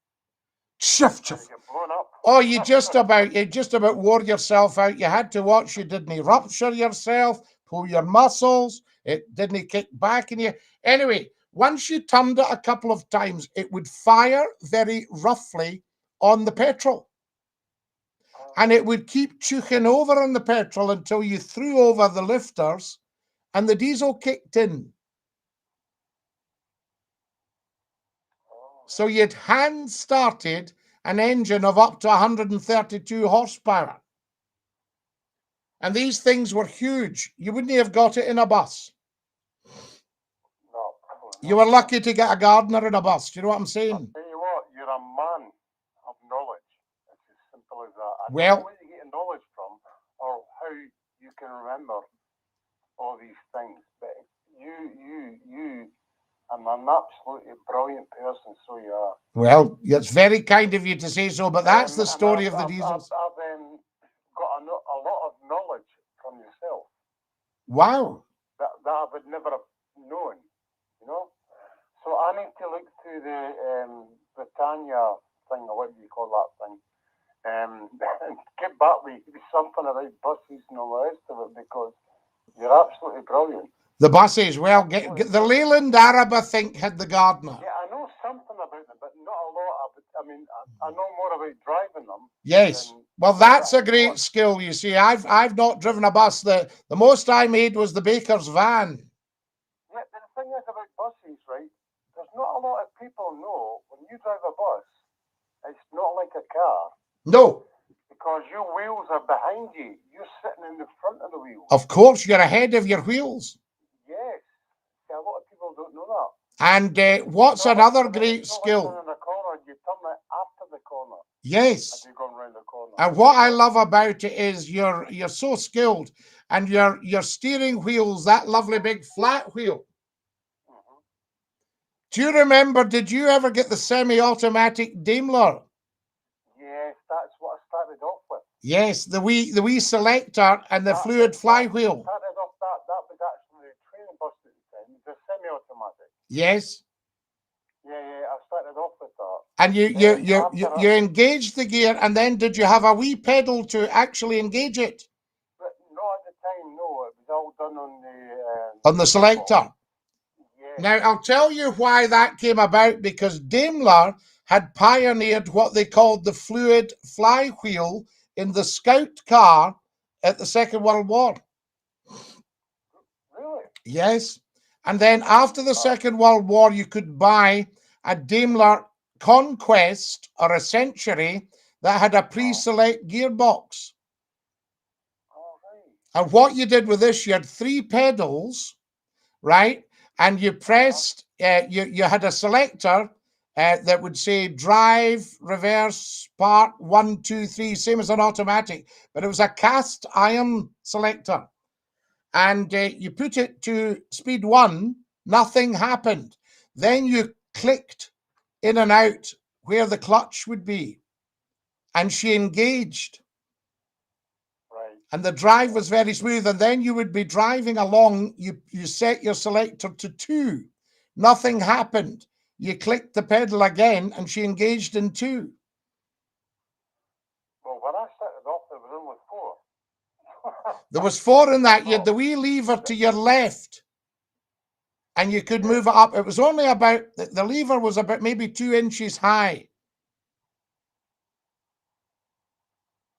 chuff, chuff. Get blown up. Oh, you just about wore yourself out. You had to watch. You didn't rupture yourself, pull your muscles. It didn't kick back in you. Anyway, once you turned it a couple of times, it would fire very roughly on the petrol. And it would keep chucking over on the petrol until you threw over the lifters and the diesel kicked in. So you'd hand started an engine of up to 132 horsepower. And these things were huge. You wouldn't have got it in a bus. No. You were lucky to get a gardener in a bus. Do you know what I'm saying? Tell you what, you're a man of knowledge. It's as simple as that. I Well- don't know where you get your knowledge from or how you can remember all these things, but you are an absolutely brilliant person, so you are. Well, it's very kind of you to say so, but that's the And story of I've- the I've- diesels. I've got a lot of knowledge from yourself Wow. that I would never have known, you know. So I need to look through the Britannia thing, or what do you call that thing, and get back with something about buses and all the rest of it, because you're absolutely brilliant. The buses, well, get the Leyland Arab, I think, had the gardener. Yeah, I know something about them, but not a lot. I mean, I know more about driving them. Yes. Well, that's a great skill, you see. I've not driven a bus. The most I made was the baker's van. Yeah, but the thing is about buses, right? There's not a lot of people know when you drive a bus, it's not like a car, No, because your wheels are behind you. You're sitting in the front of the wheels. of course, you're ahead of your wheels. Yes. See, a lot of people don't know that. And what's It's not another like- great it's not like skill? going in the corner, you turn it after the corner Yes. as you're going round the corner. And what I love about it is you're so skilled, and your steering wheel's that lovely big flat wheel. Mhm. Do you remember, did you ever get the semi-automatic Daimler? Yes, that's what I started off with. Yes, the wee selector and the fluid flywheel. Started off that was actually a training bus at the time, the semi-automatic. Yes. Yeah, I started off with that. And you engaged the gear, and then did you have a wee pedal to actually engage it? But not at the time, no. It was all done on the selector. Yeah. Now, I'll tell you why that came about, because Daimler had pioneered what they called the fluid flywheel in the Scout car at the Second World War. Really? Yes. And then after the Second World War, you could buy a Daimler Conquest or a Century that had a pre-select gearbox. All right. And what you did with this, you had 3 pedals, right? And you pressed, you had a selector that would say drive, reverse, part, 1, 2, 3, same as an automatic, but it was a cast iron selector. And you put it to speed 1, nothing happened. Then you clicked in and out where the clutch would be, and she engaged. Right. And the drive was very smooth. And then you would be driving along. You set your selector to 2. Nothing happened. You clicked the pedal again, and she engaged in 2. Well, when I started off, there was only 4. There was 4 in that. You had the wee lever to your left, and you could move it up. It was only about, the lever was about maybe 2 inches high.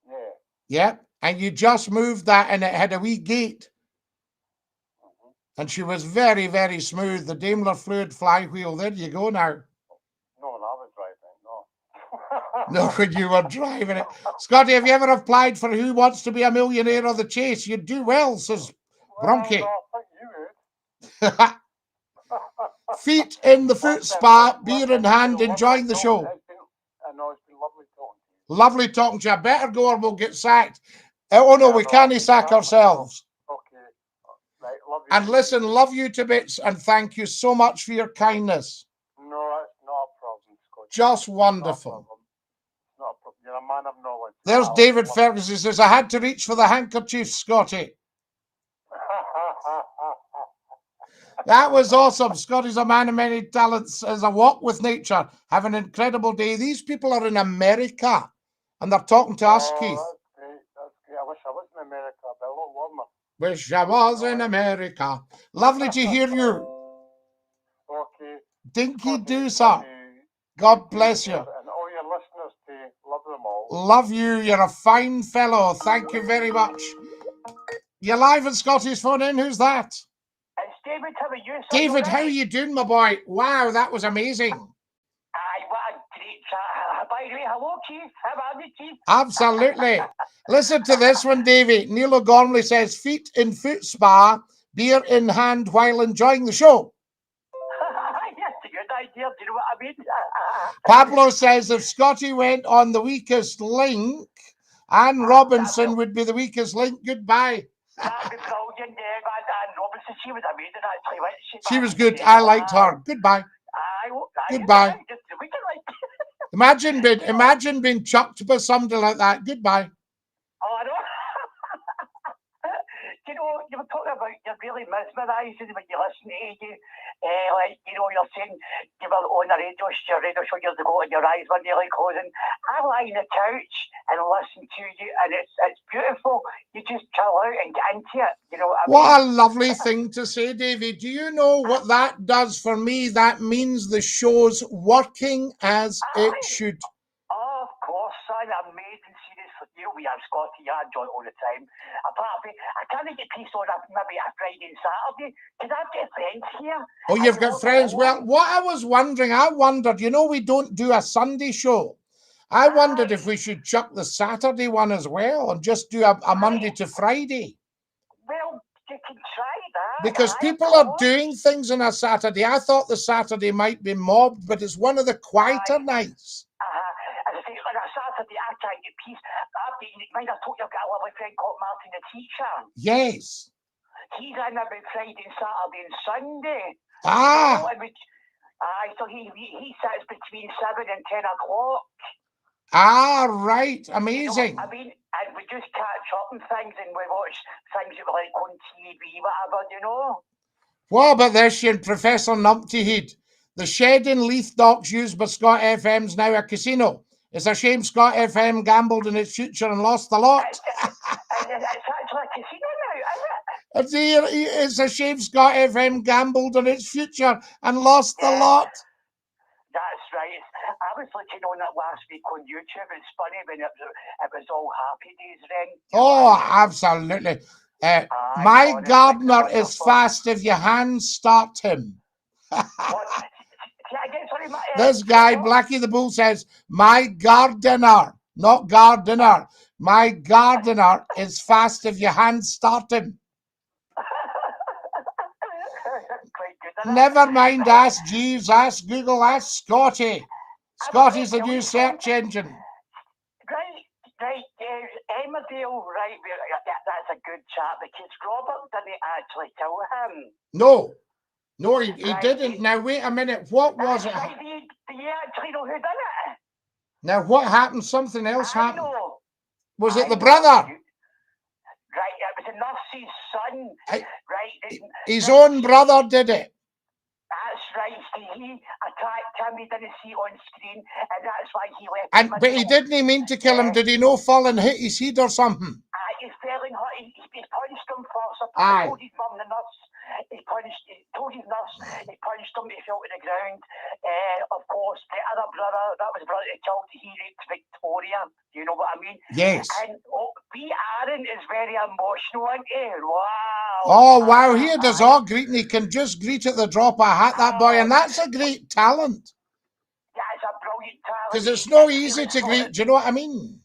Yeah. Yep. And you just moved that, and it had a wee gate. Mhm. And she was very, very smooth. The Daimler fluid flywheel. There you go now. No, and I was No, when you were driving it. Scottie, have you ever applied for Who Wants to Be a Millionaire or The Chase? You'd do well, says Bronchi. No, I think you would. Feet in the foot Listen, spa, listen, beer in it's been hand, lovely enjoying the talking- show. I know, it's been lovely talking to you. Lovely talking to you. I better go or we'll get sacked. Oh no, Yeah, we no, can't I sack can't myself. ourselves. Okay. Right, love you. And listen, love you to bits and thank you so much for your kindness. No, that's not a problem, Scott. Just Not a wonderful. problem. Not a problem. You're a man of knowledge. There's I'll David love Ferguson says, I had to reach for the handkerchief, Scottie. That was awesome. Scottie's a man of many talents, as a walk with nature. Have an incredible day. These people are in America and they're talking to us, Keith. That's great. That's great. I wish I was in America, but a lot warmer. Wish I was in America. Lovely to hear you. Okay. DINKY-DOO, Scotty, sir. God bless you. And all your listeners too. Love them all. Love you. You're a fine fellow. Thank you very much. You're live at Scottie's phone in. Who's that? It's David, how are you? Sir? David, You how are alright? you doing, my boy? Wow, that was amazing. Aye, what a great chat. By the way, hello, Keith. How are you, Keith? Absolutely. Listen to this one, Davey. Neil O'Gormley says, feet in foot spa, beer in hand while enjoying the show. That's a good idea. Do you know what I mean? Pablo says, if Scottie went on the weakest link, Anne Robinson would be the weakest link. Goodbye. That'd be brilliant. Anne Robinson, she was amazing, actually. Wasn't She was good. I liked her. Goodbye. Goodbye. We can like. Imagine being chucked by somebody like that. Goodbye. Oh, I know. You know, you were talking about you're really mesmerising when you listen to you. Like, you know, you're saying you were on a radio show years ago and your eyes were nearly closing. I lie on the couch and listen to you and it's beautiful. You just chill out and get into it. You know what I mean? What a lovely thing to say, Davey. Do you know what that does for me? That means the show's working as it should. Oh, of course, son. Amazing series for you. We have Scottie. I enjoy it all the time. Apart from, I can't get peace on maybe a Friday and Saturday because I've got friends here. Oh, you've got friends. Well, what I was wondering, I wondered, you know, we don't do a Sunday show. I wondered if we should chuck the Saturday one as well and just do a Monday to Friday. Well, you can try that. Because people are doing things on a Saturday. I thought the Saturday might be mobbed, but it's one of the quieter nights. As I say, on a Saturday, I can't get peace. I told you I've got a lovely friend called Martin the teacher. Yes. He's in about Friday and Saturday and Sunday. Ah. You know, so he sits between 7 and 10 o'clock. Ah, right. Amazing. You know, I mean, and we just catch up on things and we watch things that we like on TV, whatever, you know. What about this and Professor Numpty Head? The shed in Leith Docks used by Scott FM's now a casino. It's a shame Scott FM gambled in its future and lost the lot. It's actually a casino now, is it? It's a shame Scott FM gambled on its future and lost the lot. That's right. I was looking on it last week on YouTube. It's funny when it was all happy days then. Oh, absolutely. My gardener is fast if your hands start him. This guy, Blackie the Bull, says, my gardener, not gardener, my gardener is fast if your hands start him. Never mind, ask Jeeves, ask Google, ask Scottie. Scottie's the new search engine. Right, Emmerdale, right, that's a good chat because Robert didn't actually kill him. No, he didn't. Now, wait a minute, what was it? Do you actually know who did it? Now, what happened? Something else happened. Know. Was it the brother? Right, it was the nurse's son. Right. His own brother did it. That's right. He attacked him. He didn't see it on screen, and that's why he left. But he didn't mean to kill him. Did he no fall and hit his head or something? He fell and he punched him first. Aye. He told his mum, the nurse. He told his nurse. He punched him. He fell to the ground. Of course, the other brother, that was the brother that killed. He raped Victoria. You know what I mean? Yes. And B. Aaron is very emotional, isn't he? Wow. Oh, wow. He does all greeting. He can just greet at the drop of a hat, that boy. And that's a great talent. That's it's a brilliant talent. Because it's no easy to greet. Do you know what I mean?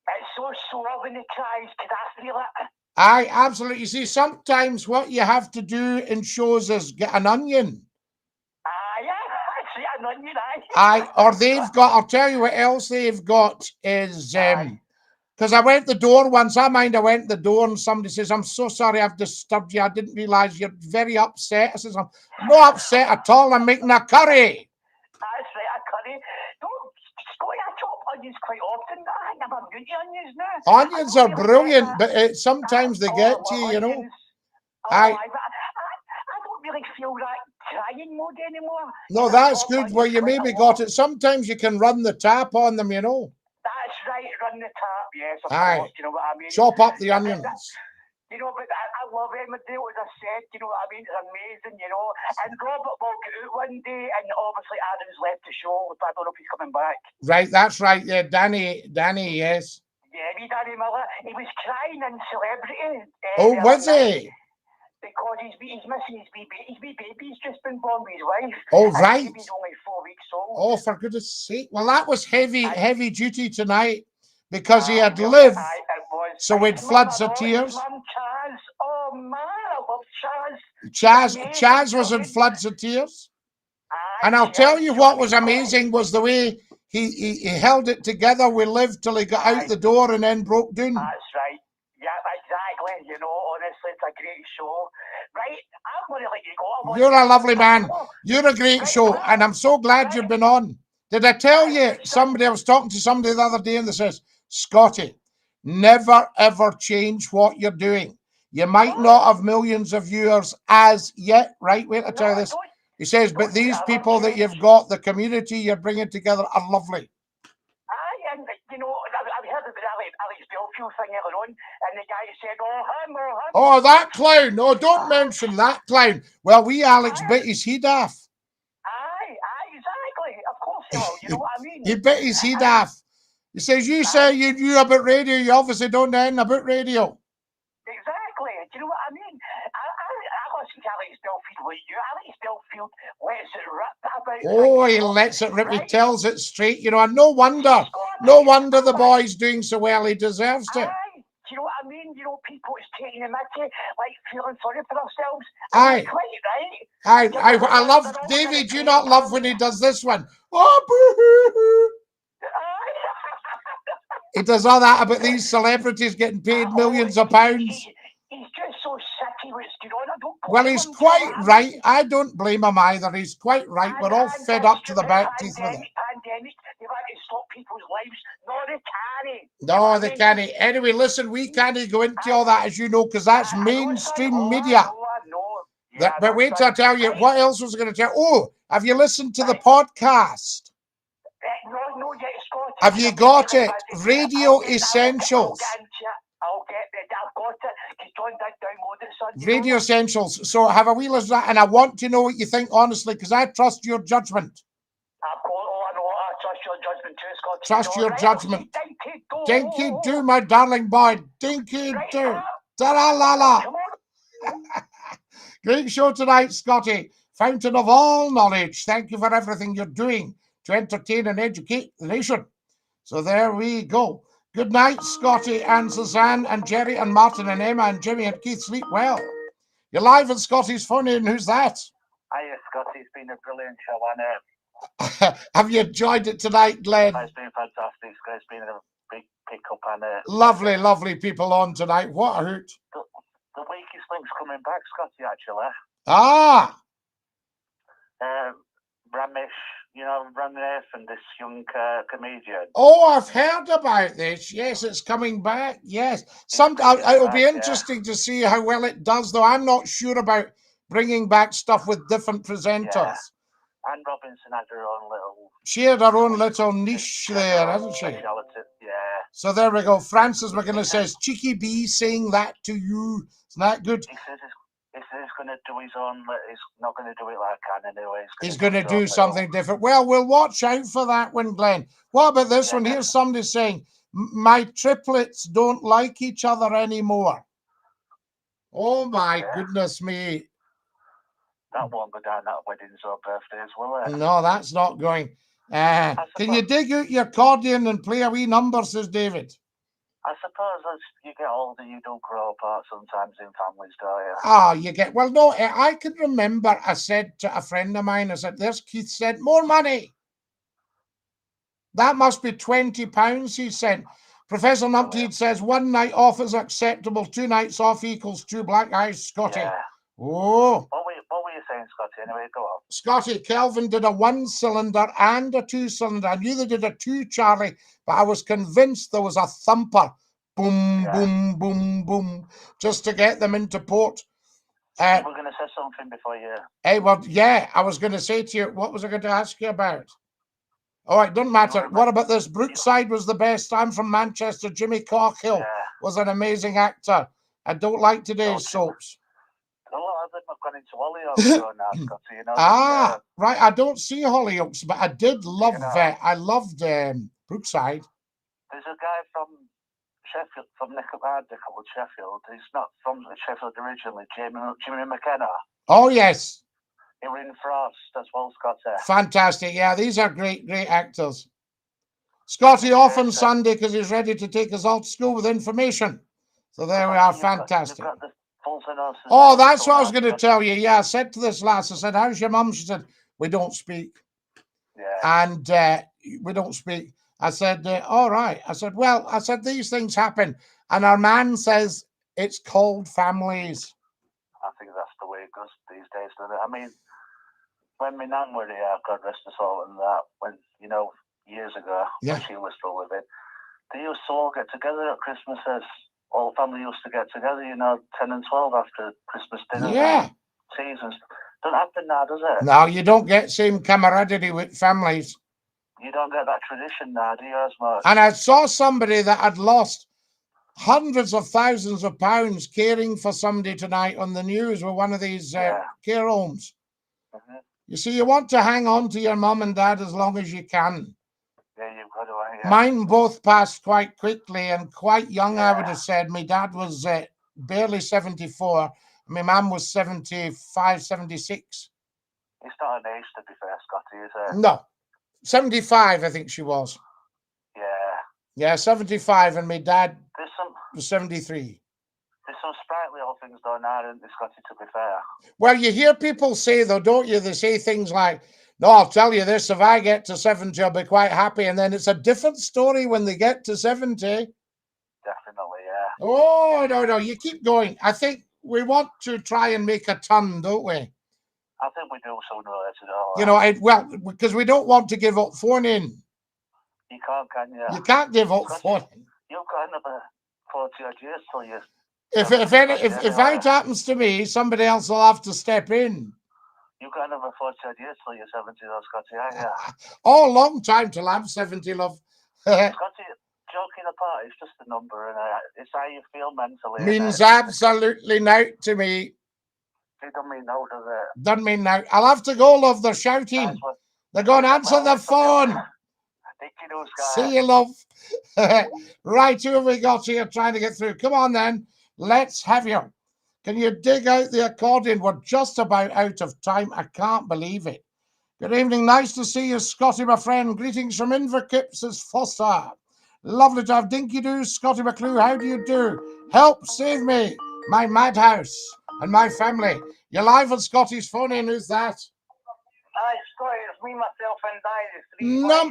It's so sore when he tries. Could I feel it? Aye, absolutely. You see, sometimes what you have to do in shows is get an onion. Aye, I see an onion, Aye, or they've got, I'll tell you what else they've got is, because I went the door once, I went the door and somebody says, I'm so sorry I've disturbed you. I didn't realise you're very upset. I says, I'm not upset at all. I'm making a curry. That's right, a curry. Don't, Scottie, I chop onions quite often. I think I'm good to onions now. Onions are brilliant, but sometimes they get to you, you know. I don't really feel that trying mode anymore. No, that's good. Well, you maybe got it. Sometimes you can run the tap on them, you know. That's right, run the tap, yes, of course, you know what I mean? Chop up the onions. You know, but I love Emmerdale, as I said, you know what I mean? It's amazing, you know. And Robert will get out one day, and obviously Adam's left the show, but I don't know if he's coming back. Right, that's right, yeah, Danny, yes. Yeah, Danny Miller. He was crying in Celebrity. Oh, was he? Because he's missing his baby. His baby's just been born with his wife. Oh, right. The baby's only 4 weeks old. Oh, for goodness sake. Well, that was heavy duty tonight because he had lived. So we'd floods of tears. Chaz. Oh, man, I love Chaz. Chaz was in floods of tears. And I'll tell you what was amazing was the way he held it together. We lived till he got out the door and then broke down. That's right. Yeah, exactly. You know, honestly, it's a great show. Right, I'm going to let you go. You're a lovely man. You're a great show, and I'm so glad you've been on. Did I tell you, I was talking to somebody the other day and they says, Scottie, never ever change what you're doing. You might not have millions of viewers as yet, right? Wait, I'll tell you this. He says, but these people that you've got, the community you're bringing together are lovely. Aye, and you know, I've heard of the Alex Belfield thing earlier on, and the guy said, him. Oh, that clown. No, don't mention that clown. Well, Alex bit his head off. Aye, exactly. Of course he will. You know what I mean? He bit his head off. He says, you say you knew about radio, you obviously don't know anything about radio. Exactly. Do you know what I mean? I listen to Alex Belfield like you. Alex Belfield lets it rip about. Oh, he lets it rip. Right? He tells it straight, you know, and no wonder the boy's doing so well. He deserves it. Aye. Do you know what I mean? You know, people is taking the mickey, like feeling sorry for themselves. Aye. Quite right. I love David. Do you not love when he does this one? Oh, boo-hoo-hoo. He does all that about these celebrities getting paid millions of pounds. He's just so sick of what's going on. Well, he's quite right. I don't blame him either. He's quite right. We're all fed up to the back teeth with it. Pandemic, they want to stop people's lives. No, they can't. No, they can't. Anyway, listen, we can't go into all that, as you know, because that's mainstream media. But wait till I tell you, what else was I going to tell? Oh, have you listened to the podcast? No, yet, Scottie. Have you got it? Radio Essentials. I'll get it. I've got it. Because John did download it, son. Radio Essentials. So have a wee listen to that, and I want to know what you think, honestly, because I trust your judgment. I trust your judgment too, Scottie. Trust your judgment. Dinky-Doo, my darling boy. Dinky-Doo. Ta-la-la-la. Great show tonight, Scottie. Fountain of all knowledge. Thank you for everything you're doing to entertain and educate the nation. So there we go. Good night, Scottie and Suzanne and Jerry and Martin and Emma and Jimmy and Keith. Sleep well. You're live on Scottie's Phone In. Who's that? Hiya, Scottie. It's been a brilliant show, and have you enjoyed it tonight, Glenn? It's been fantastic. It's been a big pick-up, and lovely people on tonight. What a hoot! The weakest link's coming back, Scottie. Actually. Ah. Bramish, you know, Bramish and this young comedian. Oh, I've heard about this. Yes, it's coming back. Yes. It'll be interesting to see how well it does, though. I'm not sure about bringing back stuff with different presenters. Yeah. Anne Robinson had her own little... She had her own little niche there, hasn't she? Yeah. So there we go. Francis McCLUE says, Cheeky B saying that to you. Isn't that good? He says he's going to do his own, he's not going to do it like Anne anyway. He's going to do something different. Well, we'll watch out for that one, Glenn. What about this one? Here's somebody saying, my triplets don't like each other anymore. Oh, my goodness me. That won't go down that weddings or birthdays, will it? No, that's not going. Can you dig out your accordion and play a wee number, says David? I suppose as you get older, you do grow apart sometimes in families, don't you? Ah, you get, well, no, I can remember I said to a friend of mine, I said, there's Keith sent more money. That must be £20 he sent. Professor Numpty says 1 night off is acceptable, 2 nights off equals 2 black eyes, Scotty. Yeah. Oh. What were you saying, Scotty? Anyway, go on. Scotty, Kelvin did a 1-cylinder and a 2-cylinder. I knew they did a 2, Charlie, but I was convinced there was a thumper. Boom, boom, boom, boom, just to get them into port. We're going to say something before you... Hey, well, yeah, I was going to say to you, what was I going to ask you about? Oh, it doesn't matter. What about this? Brookside was the best. I'm from Manchester. Jimmy Cockhill was an amazing actor. I don't like today's soaps. A lot of them have gone into Hollyoaks now, Scotty, you know. Right. I don't see Hollyoaks, but I did love that. I loved Brookside. There's a guy from Sheffield, from Nickelback called Sheffield. He's not from Sheffield originally. Jimmy McKenna. Oh, yes. He was in Frost as well, Scotty. Fantastic. Yeah, these are great actors. Scotty off on Sunday because he's ready to take us all to school with information. So there we are. Fantastic. Oh, that's what I was going to tell you. Yeah, I said to this lass, I said, how's your mum? She said, we don't speak. Yeah. And we don't speak. I said, all right. I said, well, these things happen. And our man says it's called families. I think that's the way it goes these days, doesn't it? I mean, when my nan were here, God rest her soul, and that, when, you know, years ago, when she was still living, they used to all get together at Christmases. All the family used to get together, you know, 10 and 12 after Christmas dinner. Yeah. Seasons. Don't happen now, does it? No, you don't get same camaraderie with families. You don't get that tradition now, do you, as much? And I saw somebody that had lost hundreds of thousands of pounds caring for somebody tonight on the news with one of these care homes. Mm-hmm. You see, you want to hang on to your mum and dad as long as you can. Yeah, you've got to. Mine both passed quite quickly and quite young, I would have said. My dad was barely 74. My mum was 75, 76. It's not an age, to be fair, Scotty, is it? No. 75, I think she was. Yeah. Yeah, 75, and my dad was 73. There's some sprightly old things going on, isn't there, Scotty, to be fair? Well, you hear people say, though, don't you? They say things like, no, I'll tell you this, if I get to 70, I'll be quite happy. And then it's a different story when they get to 70. Definitely, yeah. Oh, no, you keep going. I think we want to try and make a ton, don't we? I think we do sooner or later. You know, well, because we don't want to give up phoning. You can't, can you? You can't give up phoning. You've got another 40 odd years till you... If it happens to me, somebody else will have to step in. You've got another 40 odd years till you're 70, though, Scotty, aren't you? Oh, long time till I'm 70, love. Scotty, joking apart, it's just a number, and it's how you feel mentally. Means absolutely nought to me. It doesn't mean no, does it? Doesn't mean nought. I'll have to go, love. They're shouting. They're going to answer the phone. DINKY-DOO, See you, love. Right, who have we got here trying to get through? Come on, then. Let's have you. Can you dig out the accordion? We're just about out of time. I can't believe it. Good evening. Nice to see you, Scotty, my friend. Greetings from Inverkip, says Foster. Lovely to have DINKY-DOO. Scottie McCLUE, how do you do? Help save me, my madhouse, and my family. You're live on Scotty's phone in. Who's that? Hi, Scotty. It's me, myself, and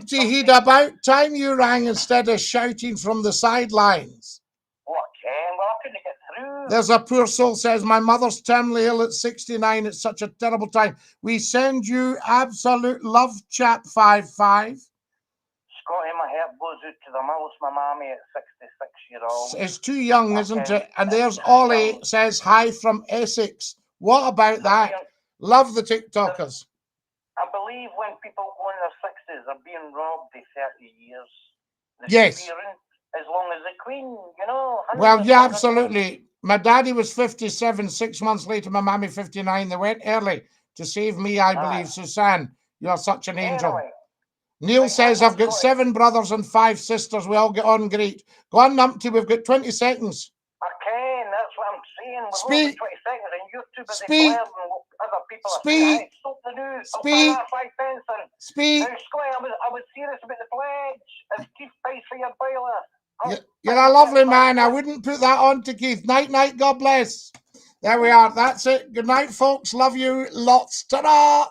Di. Numpty, he'd about time you rang instead of shouting from the sidelines. What, Ken? Well, I couldn't get through. There's a poor soul says, my mother's terminally ill at 69. It's such a terrible time. We send you absolute love, chap 55. Scotty, my heart goes out to the mouse, my mommy at 66-year-old. It's too young, isn't it? And there's Ollie says, hi from Essex. What about that? Love the TikTokers. I believe when people go in their 60s, they're being robbed for 30 years. Yes. As long as the Queen, you know. Well, yeah, absolutely. My daddy was 57. 6 months later, my mommy 59. They went early to save me, I believe. Suzanne, you are such an angel. Anyway, Neil says, I've got 7 brothers and 5 sisters. We all get on great. Go on, Numpty, we've got 20 seconds. I can, that's what I'm saying. Speak. 20 seconds and you're too busy Speak. other people are Speak. saying, hey, stop the news. Speak. I'll buy that 5 pence. Speak. Now, Scottie, I was serious about the pledge. If Keith pays for your boiler. You're a lovely man. I wouldn't put that on to Keith. Night, night. God bless. There we are. That's it. Good night, folks. Love you lots. Ta-da!